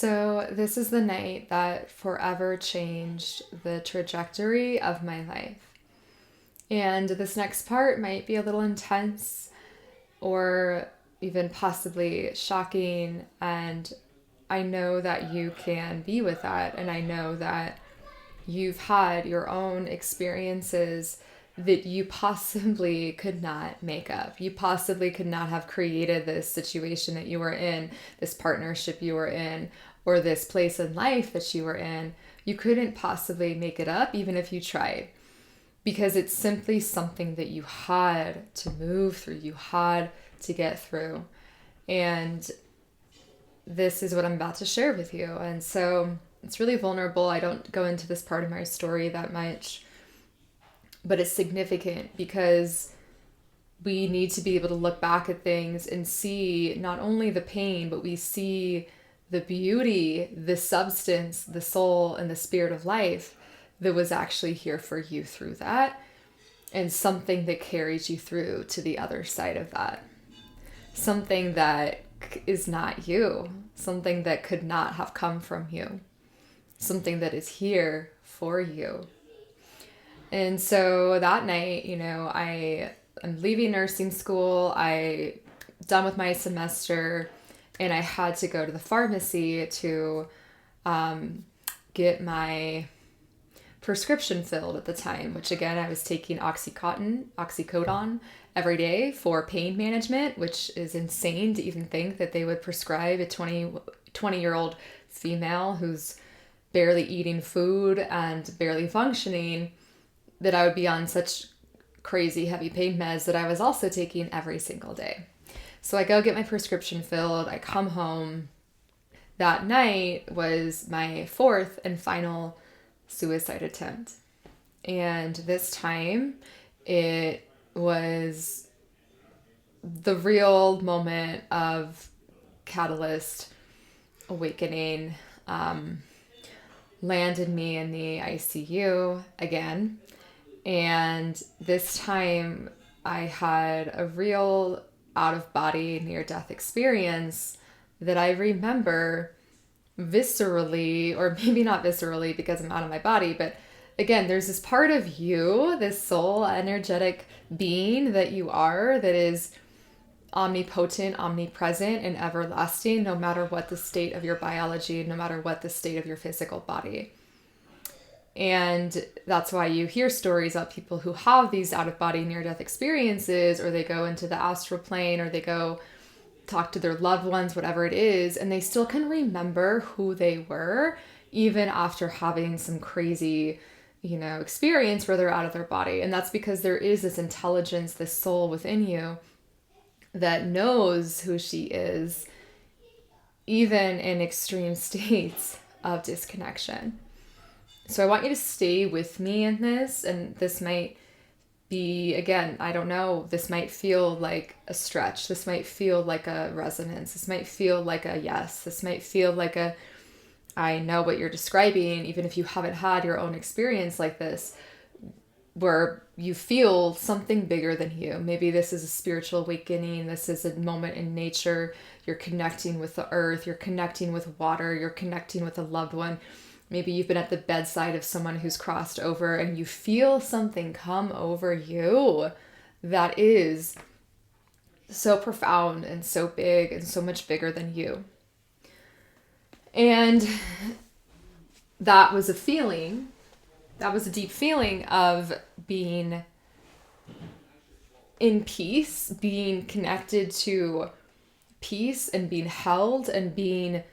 So, this is the night that forever changed the trajectory of my life. And this next part might be a little intense or even possibly shocking. And I know that you can be with that. And I know that you've had your own experiences that you possibly could not make up. You possibly could not have created this situation that you were in, this partnership you were in, or this place in life that you were in. You couldn't possibly make it up even if you tried, because it's simply something that you had to move through, you had to get through. And this is what I'm about to share with you. And so it's really vulnerable. I don't go into this part of my story that much, but it's significant because we need to be able to look back at things and see not only the pain, but we see the beauty, the substance, the soul, and the spirit of life that was actually here for you through that, and something that carries you through to the other side of that. Something that is not you, something that could not have come from you, something that is here for you. And so that night, I'm leaving nursing school. I done with my semester, and I had to go to the pharmacy to get my prescription filled at the time, which again, I was taking oxycodone every day for pain management, which is insane to even think that they would prescribe a 20-year-old female who's barely eating food and barely functioning, that I would be on such crazy heavy pain meds that I was also taking every single day. So I go get my prescription filled. I come home. That night was my fourth and final suicide attempt. And this time it was the real moment of catalyst awakening, landed me in the ICU again. And this time I had a real out-of-body near-death experience that I remember viscerally, or maybe not viscerally because I'm out of my body, but again, there's this part of you, this soul, energetic being that you are, that is omnipotent, omnipresent, and everlasting, no matter what the state of your biology, no matter what the state of your physical body. And that's why you hear stories about people who have these out-of-body near-death experiences, or they go into the astral plane, or they go talk to their loved ones, whatever it is, and they still can remember who they were, even after having some crazy, experience where they're out of their body. And that's because there is this intelligence, this soul within you that knows who she is, even in extreme states of disconnection. So I want you to stay with me in this, and this might be, again, I don't know, this might feel like a stretch. This might feel like a resonance. This might feel like a yes. This might feel like a, I know what you're describing, even if you haven't had your own experience like this, where you feel something bigger than you. Maybe this is a spiritual awakening. This is a moment in nature. You're connecting with the earth. You're connecting with water. You're connecting with a loved one. Maybe you've been at the bedside of someone who's crossed over and you feel something come over you that is so profound and so big and so much bigger than you. And that was a feeling, that was a deep feeling of being in peace, being connected to peace and being held and being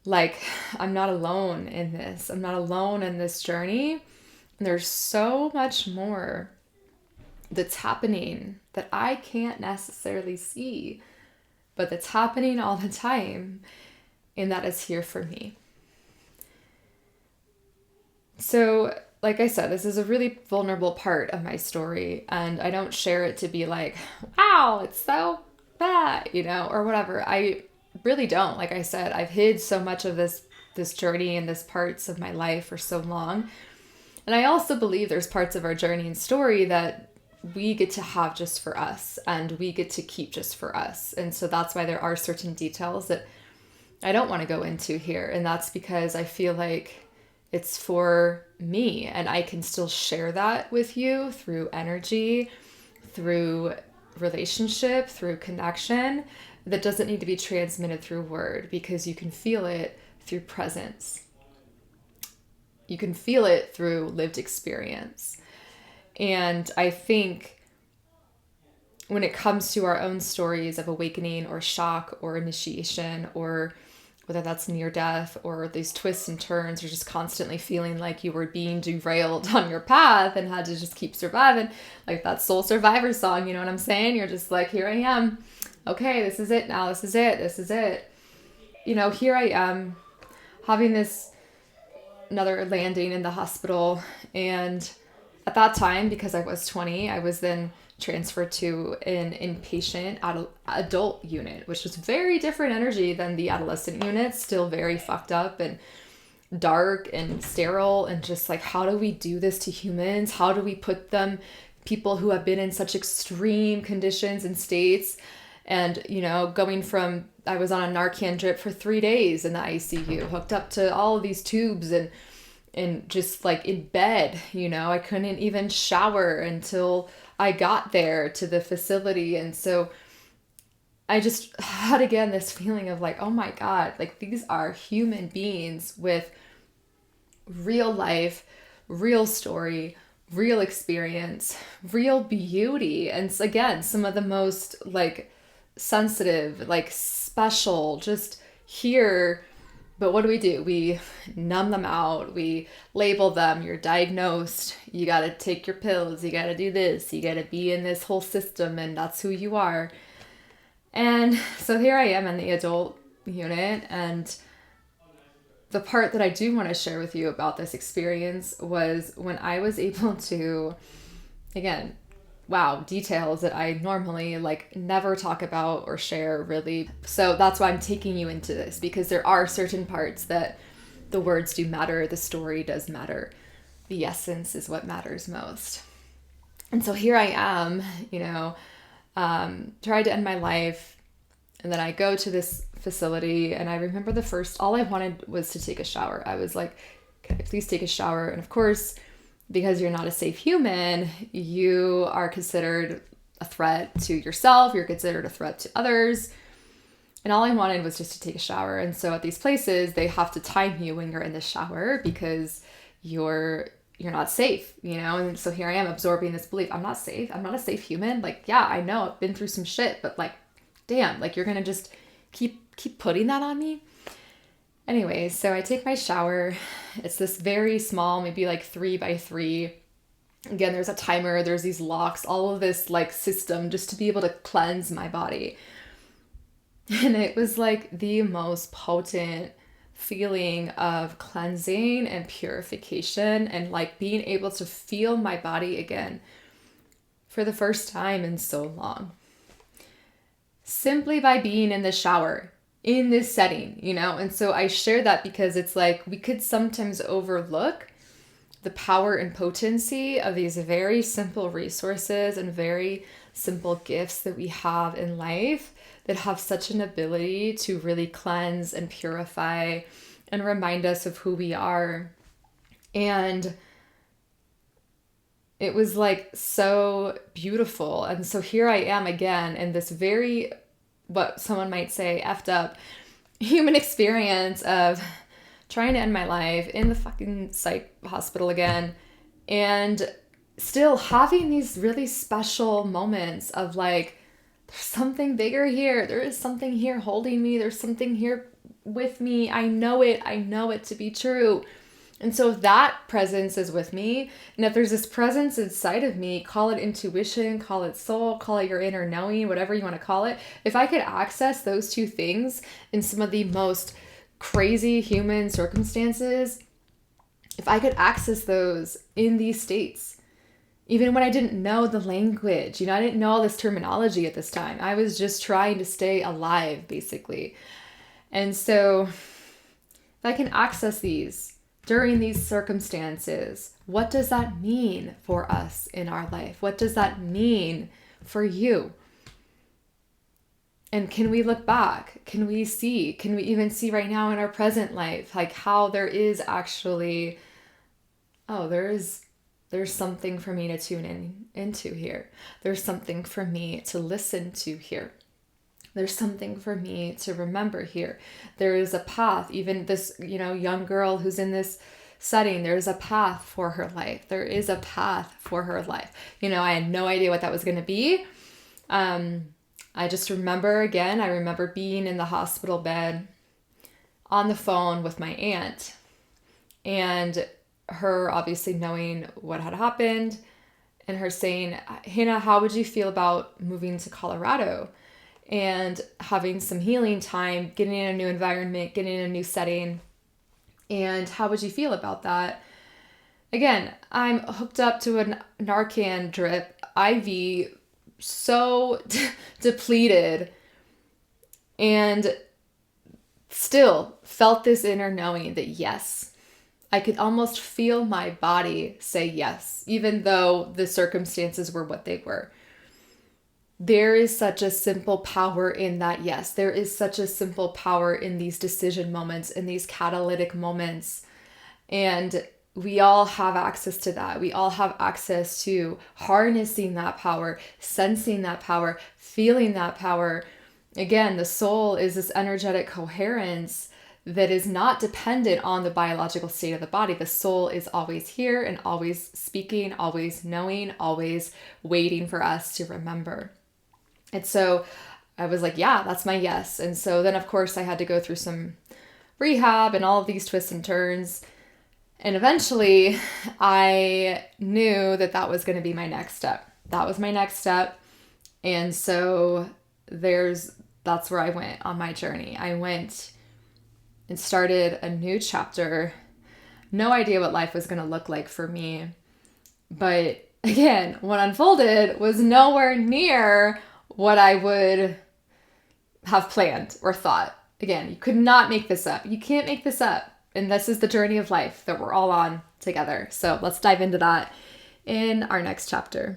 like, I'm not alone in this. I'm not alone in this journey. And there's so much more that's happening that I can't necessarily see, but that's happening all the time, and that is here for me. So, like I said, this is a really vulnerable part of my story, and I don't share it to be like, wow, it's so bad, or whatever. I really don't. Like I said, I've hid so much of this journey and this parts of my life for so long. And I also believe there's parts of our journey and story that we get to have just for us, and we get to keep just for us. And so that's why there are certain details that I don't want to go into here. And that's because I feel like it's for me, and I can still share that with you through energy, through relationship, through connection. That doesn't need to be transmitted through word, because you can feel it through presence. You can feel it through lived experience. And I think when it comes to our own stories of awakening or shock or initiation, or whether that's near death or these twists and turns, or just constantly feeling like you were being derailed on your path and had to just keep surviving, like that Soul Survivor song, you know what I'm saying? You're just like, here I am. Okay, this is it now. This is it. This is it. You know, here I am having this another landing in the hospital. And at that time, because I was 20, I was then transferred to an inpatient adult unit, which was very different energy than the adolescent unit, still very fucked up and dark and sterile, and just like, how do we do this to humans? How do we put them, people who have been in such extreme conditions and states, and, you know, going from, I was on a Narcan drip for 3 days in the ICU, hooked up to all of these tubes, and just like in bed, you know, I couldn't even shower until I got there to the facility. And so I just had again this feeling of like, oh my God, like these are human beings with real life, real story, real experience, real beauty. And again, some of the most like sensitive, like special, just here. But what do? We numb them out. We label them. You're diagnosed. You got to take your pills. You got to do this. You got to be in this whole system, and that's who you are. And so here I am in the adult unit. And the part that I do want to share with you about this experience was when I was able to, again, wow, details that I normally like never talk about or share really. So that's why I'm taking you into this, because there are certain parts that the words do matter, the story does matter, the essence is what matters most. And so here I am, you know, tried to end my life, and then I go to this facility, and I remember all I wanted was to take a shower. I was like, can I please take a shower? And of course, because you're not a safe human, you are considered a threat to yourself, you're considered a threat to others. And all I wanted was just to take a shower. And so at these places, they have to time you when you're in the shower, because you're not safe, you know? And so here I am absorbing this belief, I'm not safe, I'm not a safe human. Like, yeah, I know I've been through some shit, but like, damn, like you're gonna just keep putting that on me? Anyways, so I take my shower. It's this very small, maybe like 3x3. Again, there's a timer, there's these locks, all of this like system just to be able to cleanse my body. And it was like the most potent feeling of cleansing and purification, and like being able to feel my body again for the first time in so long. Simply by being in the shower, in this setting, you know? And so I share that because it's like we could sometimes overlook the power and potency of these very simple resources and very simple gifts that we have in life that have such an ability to really cleanse and purify and remind us of who we are. And it was like so beautiful. And so here I am again in this very, what someone might say, effed up human experience of trying to end my life in the fucking psych hospital again, and still having these really special moments of like, there's something bigger here. There is something here holding me. There's something here with me. I know it to be true. And so if that presence is with me, and if there's this presence inside of me, call it intuition, call it soul, call it your inner knowing, whatever you want to call it. If I could access those two things in some of the most crazy human circumstances, if I could access those in these states, even when I didn't know the language, I didn't know all this terminology at this time. I was just trying to stay alive, basically. And so if I can access these during these circumstances, what does that mean for us in our life? What does that mean for you? And can we look back? Can we even see right now in our present life, like how there is actually, oh, there's something for me to into here. There's something for me to listen to here. There's something for me to remember here. There is a path. Even this, young girl who's in this setting, there's a path for her life. There is a path for her life. I had no idea what that was going to be. I just remember, again, I remember being in the hospital bed on the phone with my aunt, and her obviously knowing what had happened, and her saying, Hannah, how would you feel about moving to Colorado and having some healing time, getting in a new environment, getting in a new setting? And how would you feel about that? Again, I'm hooked up to a Narcan drip, IV, so depleted, and still felt this inner knowing that yes, I could almost feel my body say yes, even though the circumstances were what they were. There is such a simple power in that yes. There is such a simple power in these decision moments, in these catalytic moments. And we all have access to that. We all have access to harnessing that power, sensing that power, feeling that power. Again, the soul is this energetic coherence that is not dependent on the biological state of the body. The soul is always here and always speaking, always knowing, always waiting for us to remember. And so I was like, yeah, that's my yes. And so then, of course, I had to go through some rehab and all of these twists and turns. And eventually I knew that was going to be my next step. That was my next step. And so that's where I went on my journey. I went and started a new chapter. No idea what life was going to look like for me. But again, what unfolded was nowhere near what I would have planned or thought. Again, you could not make this up. You can't make this up. And this is the journey of life that we're all on together. So let's dive into that in our next chapter.